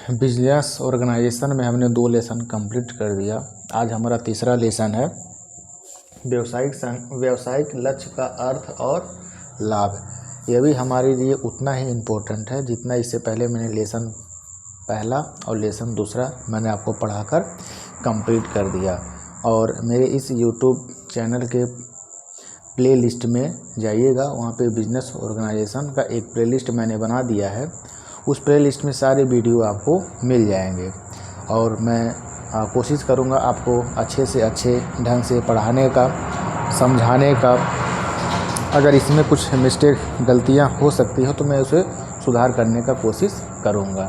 Business organisation में हमने 2 lesson complete कर दिया। आज हमारा तीसरा लेसन है व्यावसायिक लक्ष्य का अर्थ और लाभ। यह भी हमारे लिए उतना ही इम्पोर्टेंट है जितना इससे पहले मैंने लेसन पहला और लेसन दूसरा मैंने आपको पढ़ाकर कंप्लीट कर दिया। और मेरे इस यूट्यूब चैनल के प्लेलिस्ट में जाइएगा, वहाँ पे बिजनेस ऑर्गेनाइजेशन का एक प्लेलिस्ट मैंने बना दिया है। उस प्लेलिस्ट में सारे वीडियो आपको मिल जाएंगे और मैं कोशिश करूँगा आपको अच्छे से अच्छे ढंग से पढ़ाने का, समझाने का। अगर इसमें कुछ मिस्टेक गलतियाँ हो सकती हो तो मैं उसे सुधार करने का कोशिश करूँगा।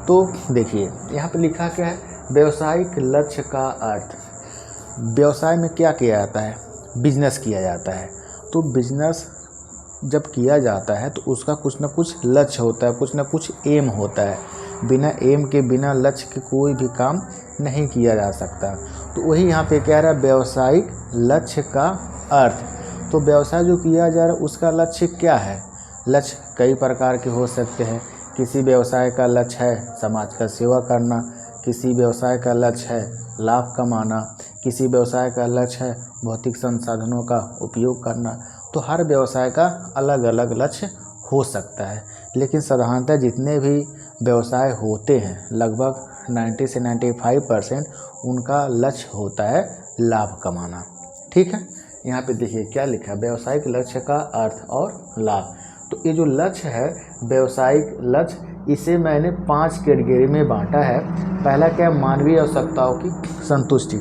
तो देखिए यहाँ पे लिखा क्या है, व्यावसायिक लक्ष्य का अर्थ। व्यवसाय में क्या किया जाता है? बिजनेस किया जाता है। तो बिजनेस जब किया जाता है तो उसका कुछ ना कुछ लक्ष्य होता है, कुछ ना कुछ एम होता है। बिना एम के, बिना लक्ष्य के कोई भी काम नहीं किया जा सकता। तो वही यहाँ पे कह रहा है व्यावसायिक लक्ष्य का अर्थ। तो व्यवसाय जो किया जा रहा है उसका लक्ष्य क्या है? लक्ष्य कई प्रकार के हो सकते हैं। किसी व्यवसाय का लक्ष्य है समाज का सेवा करना, किसी व्यवसाय का लक्ष्य है लाभ कमाना, किसी व्यवसाय का लक्ष्य है भौतिक संसाधनों का उपयोग करना। तो हर व्यवसाय का अलग अलग लक्ष्य हो सकता है, लेकिन साधारणतः जितने भी व्यवसाय होते हैं लगभग 90 से 95% उनका लक्ष्य होता है लाभ कमाना। ठीक है, यहाँ पे देखिए क्या लिखा है, व्यावसायिक लक्ष्य का अर्थ और लाभ। तो ये जो लक्ष्य है व्यावसायिक लक्ष्य, इसे मैंने 5 कैटेगरी में बांटा है। पहला क्या है, मानवीय आवश्यकताओं की संतुष्टि।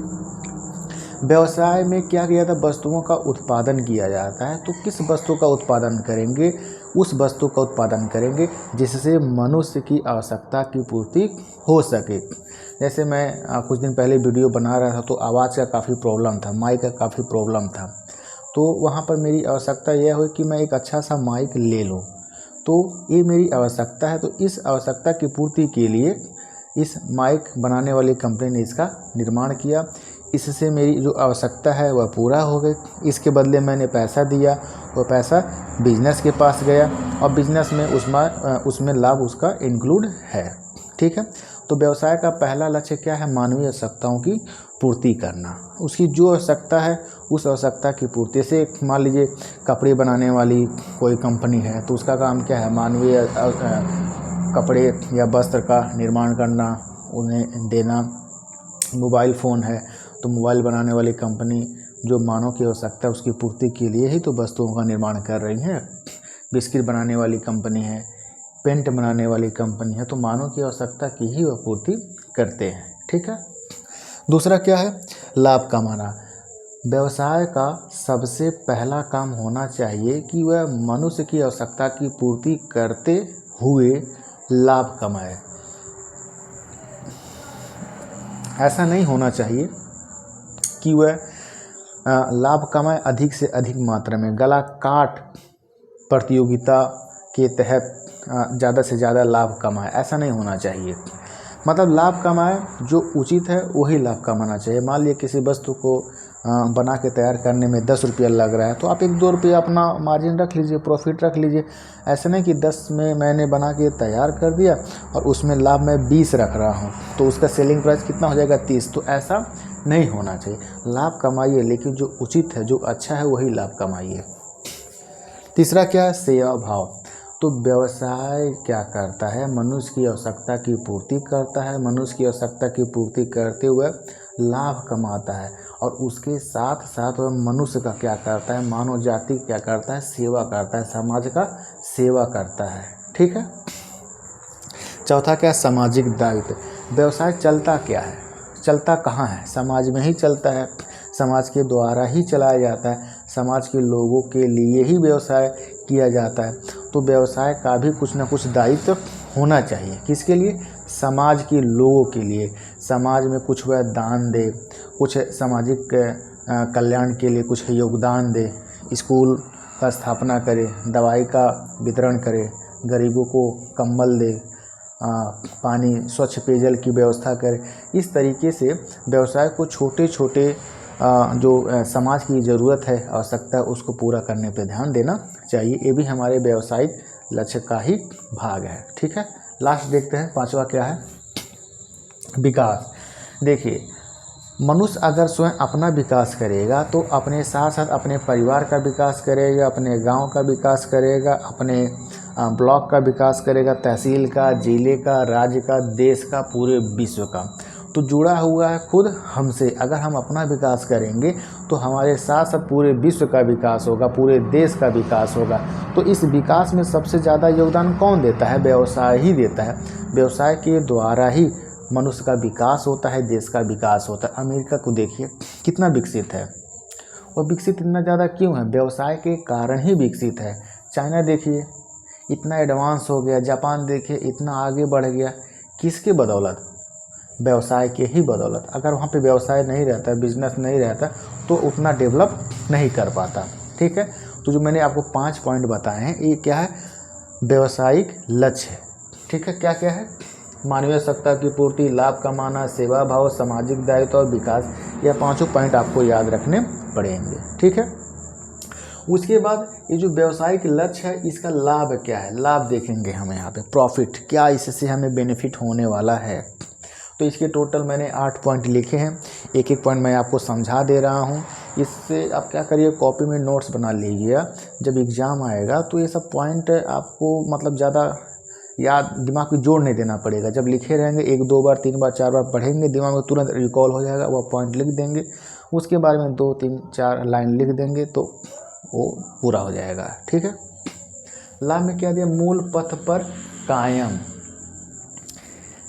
व्यवसाय में क्या किया जाता है, वस्तुओं का उत्पादन किया जाता है। तो किस वस्तु का उत्पादन करेंगे? उस वस्तु का उत्पादन करेंगे जिससे मनुष्य की आवश्यकता की पूर्ति हो सके। जैसे मैं कुछ दिन पहले वीडियो बना रहा था तो आवाज़ का काफ़ी प्रॉब्लम था, माइक का काफ़ी प्रॉब्लम था। तो वहाँ पर मेरी आवश्यकता यह हुई कि मैं एक अच्छा सा माइक ले लूँ। तो ये मेरी आवश्यकता है। तो इस आवश्यकता की पूर्ति के लिए इस माइक बनाने वाली कंपनी ने इसका निर्माण किया। इससे मेरी जो आवश्यकता है वह पूरा हो गई। इसके बदले मैंने पैसा दिया, वो पैसा बिजनेस के पास गया और बिजनेस में उसमें लाभ उसका इंक्लूड है। ठीक है, तो व्यवसाय का पहला लक्ष्य क्या है? मानवीय आवश्यकताओं की पूर्ति करना। उसकी जो आवश्यकता है उस आवश्यकता की पूर्ति से, मान लीजिए कपड़े बनाने वाली कोई कंपनी है तो उसका काम क्या है? मानवीय कपड़े या वस्त्र का निर्माण करना, उन्हें देना। मोबाइल फ़ोन है तो मोबाइल बनाने वाली कंपनी जो मानव की आवश्यकता है उसकी पूर्ति के लिए ही तो वस्तुओं का निर्माण कर रही है। बिस्किट बनाने वाली कंपनी है, पेंट बनाने वाली कंपनी है, तो मानव की आवश्यकता की ही वह पूर्ति करते हैं। ठीक है, दूसरा क्या है? लाभ कमाना। व्यवसाय का सबसे पहला काम होना चाहिए कि वह मनुष्य की आवश्यकता की पूर्ति करते हुए लाभ कमाए। ऐसा नहीं होना चाहिए कि वह लाभ कमाए अधिक से अधिक मात्रा में, गला काट प्रतियोगिता के तहत ज़्यादा से ज़्यादा लाभ कमाए। ऐसा नहीं होना चाहिए। मतलब लाभ कमाए जो उचित है वही लाभ कमाना चाहिए। मान लीजिए किसी वस्तु को बना के तैयार करने में 10 रुपया लग रहा है तो आप 1-2 रुपया अपना मार्जिन रख लीजिए, प्रॉफिट रख लीजिए। ऐसा नहीं कि 10 में मैंने बना के तैयार कर दिया और उसमें लाभ मैं 20 रख रहा हूँ तो उसका सेलिंग प्राइस कितना हो जाएगा? 30। तो ऐसा नहीं होना चाहिए। लाभ कमाइए लेकिन जो उचित है, जो अच्छा है वही लाभ कमाइए। तीसरा क्या है? सेवा भाव। तो व्यवसाय क्या करता है? मनुष्य की आवश्यकता की पूर्ति करता है। मनुष्य की आवश्यकता की पूर्ति करते हुए लाभ कमाता है और उसके साथ साथ वह मनुष्य का क्या करता है? मानव जाति क्या करता है? सेवा करता है, समाज का सेवा करता है। ठीक है, चौथा क्या? सामाजिक दायित्व। व्यवसाय चलता क्या है? चलता कहाँ है? समाज में ही चलता है, समाज के द्वारा ही चलाया जाता है, समाज के लोगों के लिए ही व्यवसाय किया जाता है। तो व्यवसाय का भी कुछ ना कुछ दायित्व होना चाहिए। किसके लिए? समाज के लोगों के लिए। समाज में कुछ वह दान दे, कुछ सामाजिक कल्याण के लिए कुछ योगदान दे, स्कूल का स्थापना करे, दवाई का वितरण करे, गरीबों को कंबल दे, पानी, स्वच्छ पेयजल की व्यवस्था करे। इस तरीके से व्यवसाय को छोटे छोटे जो समाज की ज़रूरत है, आवश्यकता है, उसको पूरा करने पे ध्यान देना चाहिए। ये भी हमारे व्यावसायिक लक्ष्य का ही भाग है। ठीक है, लास्ट देखते हैं पांचवा क्या है। विकास। देखिए, मनुष्य अगर स्वयं अपना विकास करेगा तो अपने साथ साथ अपने परिवार का विकास करेगा, अपने गांव का विकास करेगा, अपने ब्लॉक का विकास करेगा, तहसील का, जिले का, राज्य का, देश का, पूरे विश्व का। तो जुड़ा हुआ है खुद हमसे। अगर हम अपना विकास करेंगे तो हमारे साथ साथ पूरे विश्व का विकास होगा, पूरे देश का विकास होगा। तो इस विकास में सबसे ज़्यादा योगदान कौन देता है? व्यवसाय ही देता है। व्यवसाय के द्वारा ही मनुष्य का विकास होता है, देश का विकास होता है। अमेरिका को देखिए कितना विकसित है, और विकसित इतना ज़्यादा क्यों है? व्यवसाय के कारण ही विकसित है। चाइना देखिए इतना एडवांस हो गया, जापान देखिए इतना आगे बढ़ गया, किसके बदौलत? व्यवसाय के ही बदौलत। अगर वहाँ पे व्यवसाय नहीं रहता, बिजनेस नहीं रहता, तो उतना डेवलप नहीं कर पाता। ठीक है, तो जो मैंने आपको 5 पॉइंट बताए हैं, ये क्या है? व्यवसायिक लक्ष्य। ठीक है, क्या क्या है? मानवीय सत्ता की पूर्ति, लाभ कमाना, सेवा भाव, सामाजिक दायित्व और विकास। यह 5 पॉइंट आपको याद रखने पड़ेंगे। ठीक है, उसके बाद ये जो व्यवसायिक लक्ष्य है, इसका लाभ क्या है? लाभ देखेंगे हम यहाँ पे, प्रॉफिट, क्या इससे हमें बेनिफिट होने वाला है। तो इसके टोटल मैंने 8 पॉइंट लिखे हैं, एक एक पॉइंट मैं आपको समझा दे रहा हूँ। इससे आप क्या करिए, कॉपी में नोट्स बना लीजिएगा। जब एग्ज़ाम आएगा तो ये सब पॉइंट आपको मतलब ज़्यादा याद, दिमाग में जोड़ नहीं देना पड़ेगा। जब लिखे रहेंगे 1 2 बार 3 बार 4 बार पढ़ेंगे, दिमाग में तुरंत रिकॉल हो जाएगा, वह पॉइंट लिख देंगे, उसके बारे में 2 3 4 लाइन लिख देंगे तो वो पूरा हो जाएगा। ठीक है, लाभ में क्या दिया? मूल पथ पर कायम।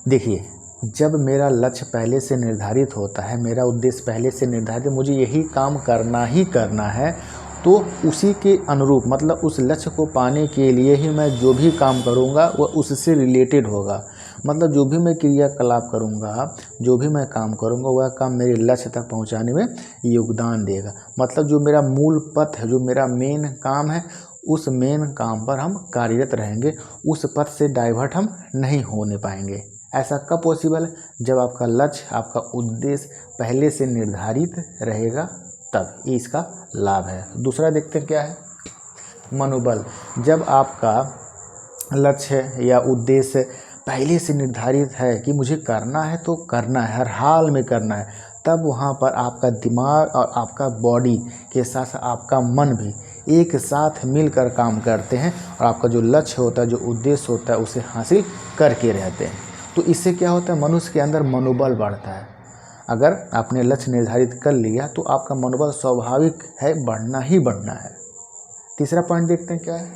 देखिए, जब मेरा लक्ष्य पहले से निर्धारित होता है, मेरा उद्देश्य पहले से निर्धारित है, मुझे यही काम करना ही करना है, तो उसी के अनुरूप, मतलब उस लक्ष्य को पाने के लिए ही मैं जो भी काम करूँगा वह उससे रिलेटेड होगा। मतलब जो भी मैं क्रियाकलाप करूँगा, जो भी मैं काम करूँगा, वह काम मेरे लक्ष्य तक पहुँचाने में योगदान देगा। मतलब जो मेरा मूल पथ है, जो मेरा मेन काम है, उस मेन काम पर हम कार्यरत रहेंगे, उस पथ से डाइवर्ट हम नहीं होने पाएंगे। ऐसा कब पॉसिबल है? जब आपका लक्ष्य, आपका उद्देश्य पहले से निर्धारित रहेगा, तब ये इसका लाभ है। दूसरा देखते हैं क्या है? मनोबल। जब आपका लक्ष्य या उद्देश्य पहले से निर्धारित है कि मुझे करना है तो करना है, हर हाल में करना है, तब वहाँ पर आपका दिमाग और आपका बॉडी के साथ साथ आपका मन भी एक साथ मिलकर काम करते हैं, और आपका जो लक्ष्य होता है, जो उद्देश्य होता है, उसे हासिल करके रहते हैं। तो इससे क्या होता है? मनुष्य के अंदर मनोबल बढ़ता है। अगर आपने लक्ष्य निर्धारित कर लिया तो आपका मनोबल स्वाभाविक है, बढ़ना ही बढ़ना है। तीसरा पॉइंट देखते हैं क्या है?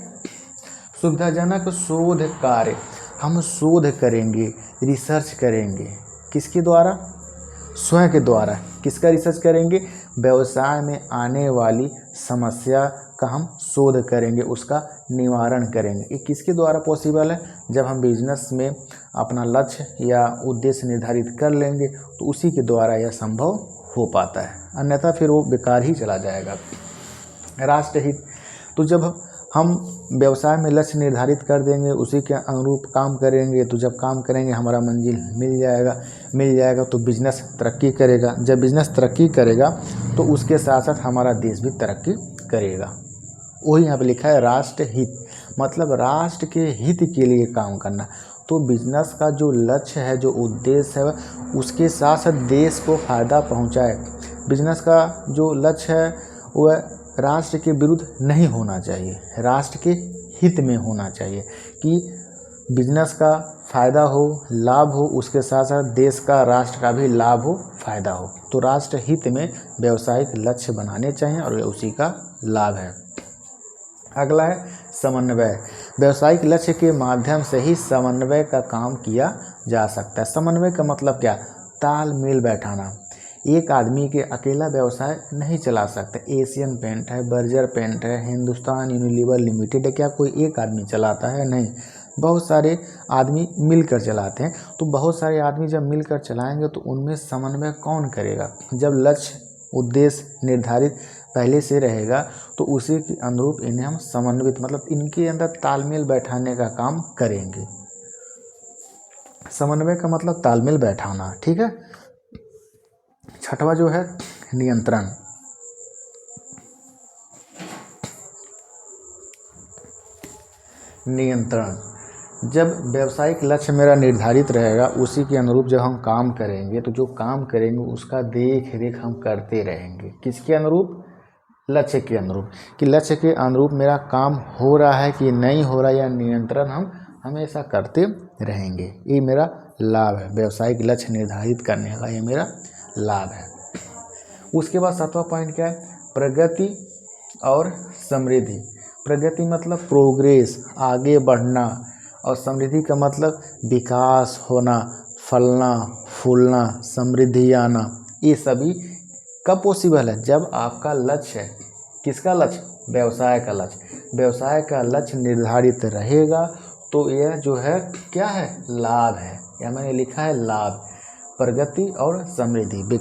सुविधाजनक शोध कार्य। हम शोध करेंगे, रिसर्च करेंगे, किसके द्वारा? स्वयं के द्वारा। किसका रिसर्च करेंगे? व्यवसाय में आने वाली समस्या का हम शोध करेंगे, उसका निवारण करेंगे। ये किसके द्वारा पॉसिबल है? जब हम बिजनेस में अपना लक्ष्य या उद्देश्य निर्धारित कर लेंगे तो उसी के द्वारा यह संभव हो पाता है, अन्यथा फिर वो बेकार ही चला जाएगा। राष्ट्रहित। तो जब हम व्यवसाय में लक्ष्य निर्धारित कर देंगे, उसी के अनुरूप काम करेंगे, तो जब काम करेंगे हमारा मंजिल मिल जाएगा तो बिजनेस तरक्की करेगा। जब बिजनेस तरक्की करेगा तो उसके साथ साथ हमारा देश भी तरक्की करेगा। वही यहाँ पे लिखा है राष्ट्र हित, मतलब राष्ट्र के हित के लिए काम करना। तो बिजनेस का जो लक्ष्य है, जो उद्देश्य है, उसके साथ साथ देश को फ़ायदा पहुँचाए। बिजनेस का जो लक्ष्य है वह राष्ट्र के विरुद्ध नहीं होना चाहिए, राष्ट्र के हित में होना चाहिए, कि बिजनेस का फ़ायदा हो, लाभ हो, उसके साथ साथ देश का, राष्ट्र का भी लाभ हो, फ़ायदा हो। तो राष्ट्र हित में व्यावसायिक लक्ष्य बनाने चाहिए और उसी का लाभ है। अगला है समन्वय। व्यावसायिक लक्ष्य के माध्यम से ही समन्वय का काम किया जा सकता है। समन्वय का मतलब क्या? तालमेल बैठाना। एक आदमी के अकेला व्यवसाय नहीं चला सकता। एशियन पेंट है, बर्जर पेंट है, हिंदुस्तान यूनिलीवर लिमिटेड है, क्या कोई एक आदमी चलाता है? नहीं, बहुत सारे आदमी मिलकर चलाते हैं। तो बहुत सारे आदमी जब मिलकर चलाएंगे तो उनमें समन्वय कौन करेगा? जब लक्ष्य, उद्देश्य निर्धारित पहले से रहेगा तो उसी के अनुरूप इन्हें हम समन्वित, मतलब इनके अंदर तालमेल बैठाने का काम करेंगे। समन्वय का मतलब तालमेल बैठाना। ठीक है। छठवां जो है नियंत्रण। जब व्यावसायिक लक्ष्य मेरा निर्धारित रहेगा, उसी के अनुरूप जब हम काम करेंगे, तो जो काम करेंगे उसका देख रेख हम करते रहेंगे। किसके अनुरूप? लक्ष्य के अनुरूप, कि लक्ष्य के अनुरूप मेरा काम हो रहा है कि नहीं हो रहा, या नियंत्रण हम हमेशा करते रहेंगे। ये मेरा लाभ है, व्यावसायिक लक्ष्य निर्धारित करने का ये मेरा लाभ है। उसके बाद 7वां पॉइंट क्या है? प्रगति और समृद्धि। प्रगति मतलब प्रोग्रेस, आगे बढ़ना, और समृद्धि का मतलब विकास होना, फलना फूलना, समृद्धि आना। ये सभी कब पॉसिबल है? जब आपका लक्ष्य है, किसका लक्ष्य? व्यवसाय का लक्ष्य। व्यवसाय का लक्ष्य निर्धारित रहेगा तो यह जो है क्या है? लाभ है। या मैंने लिखा है लाभ, प्रगति और समृद्धि।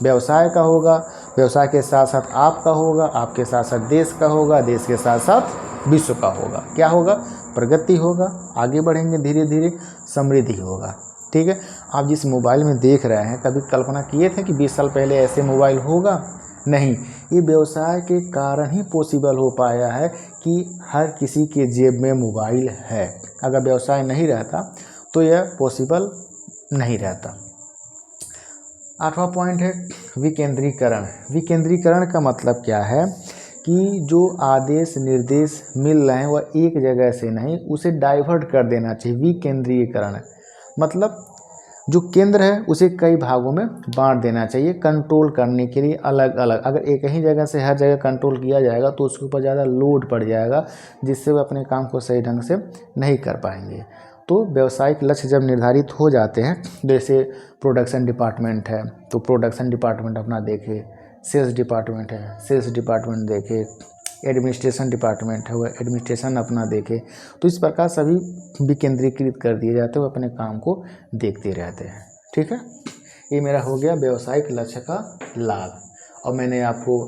व्यवसाय का होगा, व्यवसाय के साथ साथ आपका होगा, आपके साथ साथ देश का होगा, देश के साथ साथ विश्व का होगा। क्या होगा? प्रगति होगा, आगे बढ़ेंगे धीरे धीरे, समृद्धि होगा। ठीक है। आप जिस मोबाइल में देख रहे हैं, कभी कल्पना किए थे कि 20 साल पहले ऐसे मोबाइल होगा? नहीं। ये व्यवसाय के कारण ही पॉसिबल हो पाया है कि हर किसी के जेब में मोबाइल है। अगर व्यवसाय नहीं रहता तो यह पॉसिबल नहीं रहता। 8वां पॉइंट है विकेंद्रीकरण। विकेंद्रीकरण का मतलब क्या है? कि जो आदेश निर्देश मिल रहे हैं वह एक जगह से नहीं, उसे डाइवर्ट कर देना चाहिए। विकेंद्रीकरण मतलब जो केंद्र है उसे कई भागों में बांट देना चाहिए, कंट्रोल करने के लिए अलग अलग। अगर एक ही जगह से हर जगह कंट्रोल किया जाएगा तो उसके ऊपर ज़्यादा लोड पड़ जाएगा, जिससे वो अपने काम को सही ढंग से नहीं कर पाएंगे। तो व्यावसायिक लक्ष्य जब निर्धारित हो जाते हैं, जैसे प्रोडक्शन डिपार्टमेंट है तो प्रोडक्शन डिपार्टमेंट अपना देखे, सेल्स डिपार्टमेंट है सेल्स डिपार्टमेंट देखे, एडमिनिस्ट्रेशन डिपार्टमेंट है वह एडमिनिस्ट्रेशन अपना देखे। तो इस प्रकार सभी विकेंद्रीकृत कर दिए जाते हैं, वो अपने काम को देखते रहते हैं। ठीक है। ये मेरा हो गया व्यावसायिक लक्ष्य का लाभ, और मैंने आपको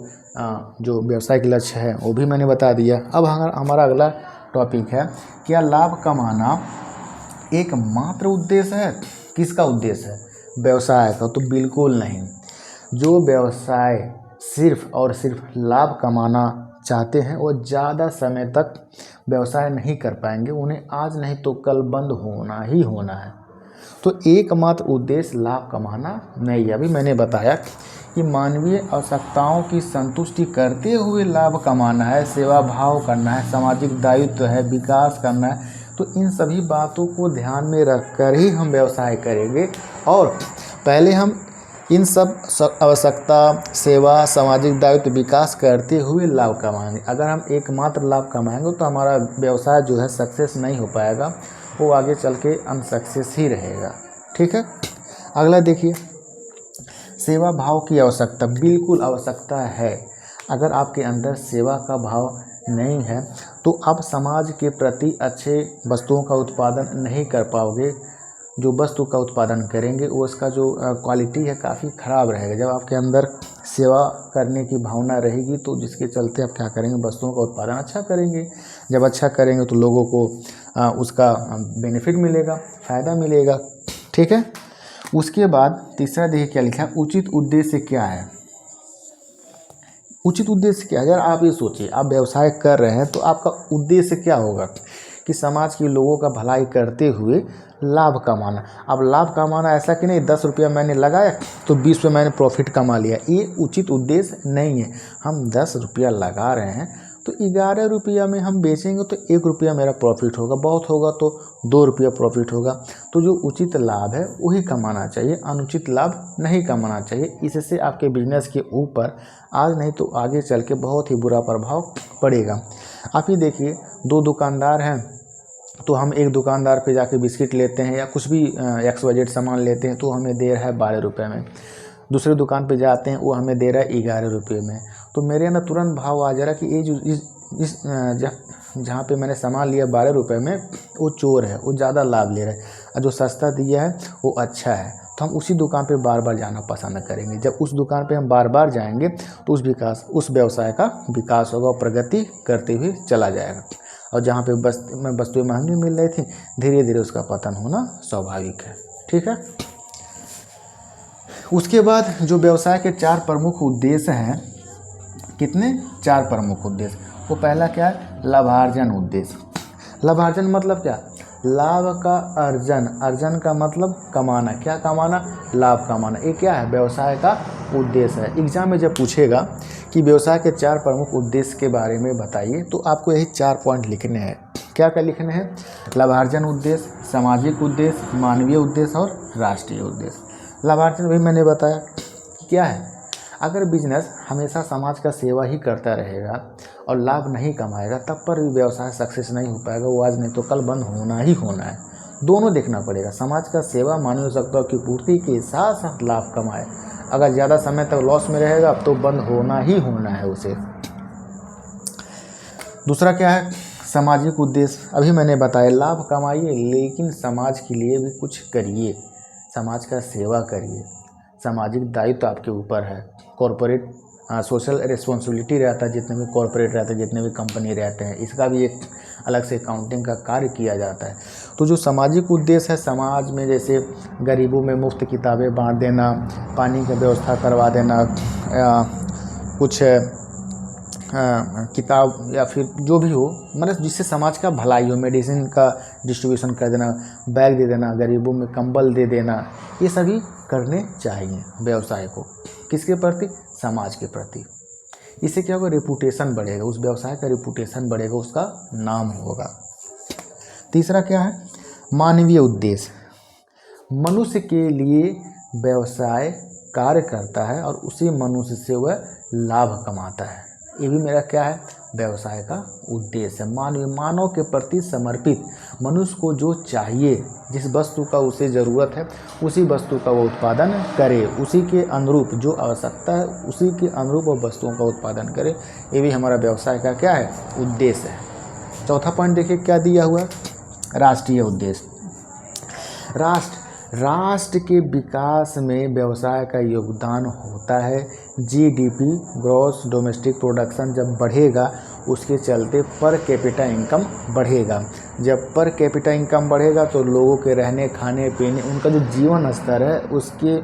जो व्यावसायिक लक्ष्य है वो भी मैंने बता दिया। अब हमारा अगला टॉपिक है, क्या लाभ कमाना एकमात्र उद्देश्य है? किसका उद्देश्य है? व्यवसाय का? तो बिल्कुल नहीं। जो व्यवसाय सिर्फ और सिर्फ लाभ कमाना चाहते हैं वो ज़्यादा समय तक व्यवसाय नहीं कर पाएंगे, उन्हें आज नहीं तो कल बंद होना ही होना है। तो एकमात्र उद्देश्य लाभ कमाना नहीं है। अभी मैंने बताया कि मानवीय आवश्यकताओं की संतुष्टि करते हुए लाभ कमाना है, सेवा भाव करना है, सामाजिक दायित्व है, विकास करना है। तो इन सभी बातों को ध्यान में रखकर ही हम व्यवसाय करेंगे, और पहले हम इन सब आवश्यकता, सेवा, सामाजिक दायित्व, विकास करते हुए लाभ कमाएंगे। अगर हम एकमात्र लाभ कमाएंगे तो हमारा व्यवसाय जो है सक्सेस नहीं हो पाएगा, वो आगे चल के अनसक्सेस ही रहेगा। ठीक है। अगला देखिए, सेवा भाव की आवश्यकता। बिल्कुल आवश्यकता है। अगर आपके अंदर सेवा का भाव नहीं है तो आप समाज के प्रति अच्छे वस्तुओं का उत्पादन नहीं कर पाओगे। जो वस्तु का उत्पादन करेंगे वो उसका जो क्वालिटी है काफ़ी ख़राब रहेगा। जब आपके अंदर सेवा करने की भावना रहेगी तो जिसके चलते आप क्या करेंगे? वस्तुओं का उत्पादन अच्छा करेंगे। जब अच्छा करेंगे तो लोगों को उसका बेनिफिट मिलेगा, फ़ायदा मिलेगा। ठीक है। उसके बाद तीसरा देखिए क्या लिखा है, उचित उद्देश्य क्या है? उचित उद्देश्य क्या है? अगर आप ये सोचिए, आप व्यवसाय कर रहे हैं तो आपका उद्देश्य क्या होगा? कि समाज के लोगों का भलाई करते हुए लाभ कमाना। अब लाभ कमाना ऐसा कि नहीं 10 रुपया मैंने लगाया तो 20 रुपये मैंने प्रॉफिट कमा लिया, ये उचित उद्देश्य नहीं है। हम 10 रुपया लगा रहे हैं तो 11 रुपया में हम बेचेंगे तो 1 रुपया मेरा प्रॉफिट होगा, बहुत होगा तो 2 रुपया प्रॉफिट होगा। तो जो उचित लाभ है वही कमाना चाहिए, अनुचित लाभ नहीं कमाना चाहिए। इससे आपके बिजनेस के ऊपर आज नहीं तो आगे चल के बहुत ही बुरा प्रभाव पड़ेगा। आप ही देखिए, 2 दुकानदार हैं तो हम एक दुकानदार पे जाके बिस्किट लेते हैं या कुछ भी XYZ सामान लेते हैं तो हमें दे रहा है 12 रुपये में। दूसरे दुकान पे जाते हैं वो हमें दे रहा है 11 रुपये में। तो मेरे ना तुरंत भाव आ जा रहा है कि ये जो जहाँ पे मैंने सामान लिया 12 रुपये में वो चोर है, वो ज़्यादा लाभ ले रहा है, और जो सस्ता दिया है वो अच्छा है। तो हम उसी दुकान पे बार बार जाना पसंद करेंगे। जब उस दुकान पे हम बार बार जाएंगे तो उस व्यवसाय का विकास होगा और प्रगति करते हुए चला जाएगा। और जहाँ पे वस्तुएं महंगी मिल रही थी, धीरे धीरे उसका पतन होना स्वाभाविक है। ठीक है। उसके बाद जो व्यवसाय के 4 प्रमुख उद्देश्य हैं, कितने? 4 प्रमुख उद्देश्य। वो पहला क्या है? लाभार्जन उद्देश्य। लाभार्जन मतलब क्या? लाभ का अर्जन, अर्जन का मतलब कमाना, क्या कमाना, लाभ कमाना, ये क्या है, व्यवसाय का उद्देश्य है। एग्जाम में जब पूछेगा कि व्यवसाय के 4 प्रमुख उद्देश्य के बारे में बताइए, तो आपको यही 4 पॉइंट लिखने हैं। क्या क्या लिखने हैं, लाभार्जन उद्देश्य, सामाजिक उद्देश्य, मानवीय उद्देश्य और राष्ट्रीय उद्देश्य। लाभार्जन भी मैंने बताया क्या है, अगर बिजनेस हमेशा समाज का सेवा ही करता रहेगा और लाभ नहीं कमाएगा, तब पर भी व्यवसाय सक्सेस नहीं हो पाएगा, वो आज नहीं तो कल बंद होना ही होना है। दोनों देखना पड़ेगा, समाज का सेवा, मानवीय आवश्यकताओं की पूर्ति के साथ साथ लाभ कमाए। अगर ज़्यादा समय तक लॉस में रहेगा तो बंद होना ही होना है उसे। दूसरा क्या है, सामाजिक उद्देश्य, अभी मैंने बताया लाभ कमाइए लेकिन समाज के लिए भी कुछ करिए, समाज का सेवा करिए, सामाजिक दायित्व आपके ऊपर है। कॉरपोरेट सोशल रिस्पॉन्सिबिलिटी रहता है, जितने भी कॉरपोरेट रहते हैं, जितने भी कंपनी रहते हैं, इसका भी एक अलग से अकाउंटिंग का कार्य किया जाता है। तो जो सामाजिक उद्देश्य है, समाज में जैसे गरीबों में मुफ्त किताबें बांट देना, पानी की व्यवस्था करवा देना, कुछ किताब या फिर जो भी हो, मतलब जिससे समाज का भलाई हो, मेडिसिन का डिस्ट्रीब्यूशन कर देना, बैग दे देना, गरीबों में कंबल दे देना, ये सभी करने चाहिए व्यवसाय को। किसके प्रति, समाज के प्रति। इससे क्या होगा, रेपुटेशन बढ़ेगा, उस व्यवसाय का रेपुटेशन बढ़ेगा, उसका नाम होगा। तीसरा क्या है, मानवीय उद्देश्य, मनुष्य के लिए व्यवसाय कार्य करता है और उसी मनुष्य से वह लाभ कमाता है, ये भी मेरा क्या है, व्यवसाय का उद्देश्य है। मानव के प्रति समर्पित, मनुष्य को जो चाहिए, जिस वस्तु का उसे ज़रूरत है, उसी वस्तु का वो उत्पादन करे, उसी के अनुरूप जो आवश्यकता है उसी के अनुरूप वो वस्तुओं का उत्पादन करे, ये भी हमारा व्यवसाय का क्या है, उद्देश्य है। चौथा पॉइंट देखिए क्या दिया हुआ, राष्ट्रीय उद्देश्य। राष्ट्र के विकास में व्यवसाय का योगदान होता है। जीडीपी, ग्रॉस डोमेस्टिक प्रोडक्शन जब बढ़ेगा, उसके चलते पर कैपिटा इनकम बढ़ेगा। जब पर कैपिटा इनकम बढ़ेगा तो लोगों के रहने, खाने, पीने, उनका जो जीवन स्तर है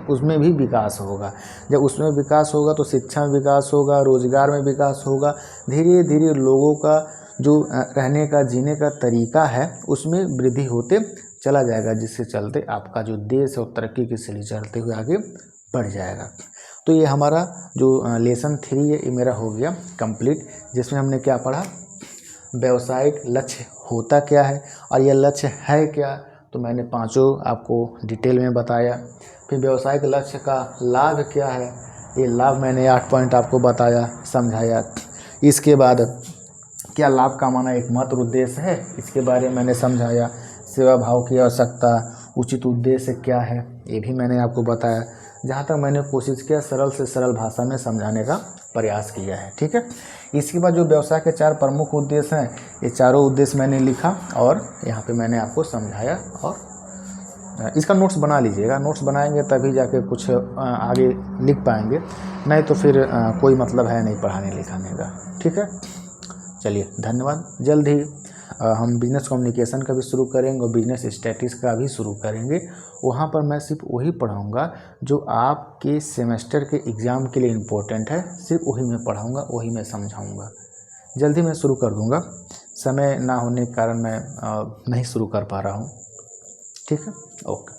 उसमें भी विकास होगा। जब उसमें विकास होगा तो शिक्षा में विकास होगा, रोजगार में विकास होगा। धीरे धीरे लोगों का जो रहने का, जीने का तरीका है, उसमें वृद्धि होते चला जाएगा, जिससे चलते आपका जो देश है वो तरक्की की सीढ़ी चढ़ते हुए आगे बढ़ जाएगा। तो ये हमारा जो लेसन 3 है, ये मेरा हो गया कंप्लीट, जिसमें हमने क्या पढ़ा, व्यवसायिक लक्ष्य होता क्या है और यह लक्ष्य है क्या, तो मैंने 5 आपको डिटेल में बताया। फिर व्यवसायिक लक्ष्य का लाभ क्या है, ये लाभ मैंने 8 पॉइंट आपको बताया, समझाया। इसके बाद क्या लाभ कमाना एकमात्र उद्देश्य है, इसके बारे में मैंने समझाया। सेवा भाव की आवश्यकता, उचित उद्देश्य क्या है, ये भी मैंने आपको बताया। जहाँ तक मैंने कोशिश किया सरल से सरल भाषा में समझाने का प्रयास किया है, ठीक है। इसके बाद जो व्यवसाय के 4 प्रमुख उद्देश्य हैं, ये चारों उद्देश्य मैंने लिखा और यहाँ पे मैंने आपको समझाया। और इसका नोट्स बना लीजिएगा, नोट्स बनाएंगे तभी जाके कुछ आगे लिख पाएंगे, नहीं तो फिर कोई मतलब है नहीं पढ़ाने लिखाने का, ठीक है। चलिए धन्यवाद। जल्द ही हम बिजनेस कम्युनिकेशन का भी शुरू करेंगे और बिजनेस स्टैटिस्टिक्स का भी शुरू करेंगे। वहाँ पर मैं सिर्फ वही पढ़ाऊँगा जो आपके सेमेस्टर के एग्ज़ाम के लिए इम्पोर्टेंट है, सिर्फ वही मैं पढ़ाऊँगा, वही मैं समझाऊँगा। जल्दी मैं शुरू कर दूँगा, समय ना होने के कारण मैं नहीं शुरू कर पा रहा हूँ, ठीक है। ओके।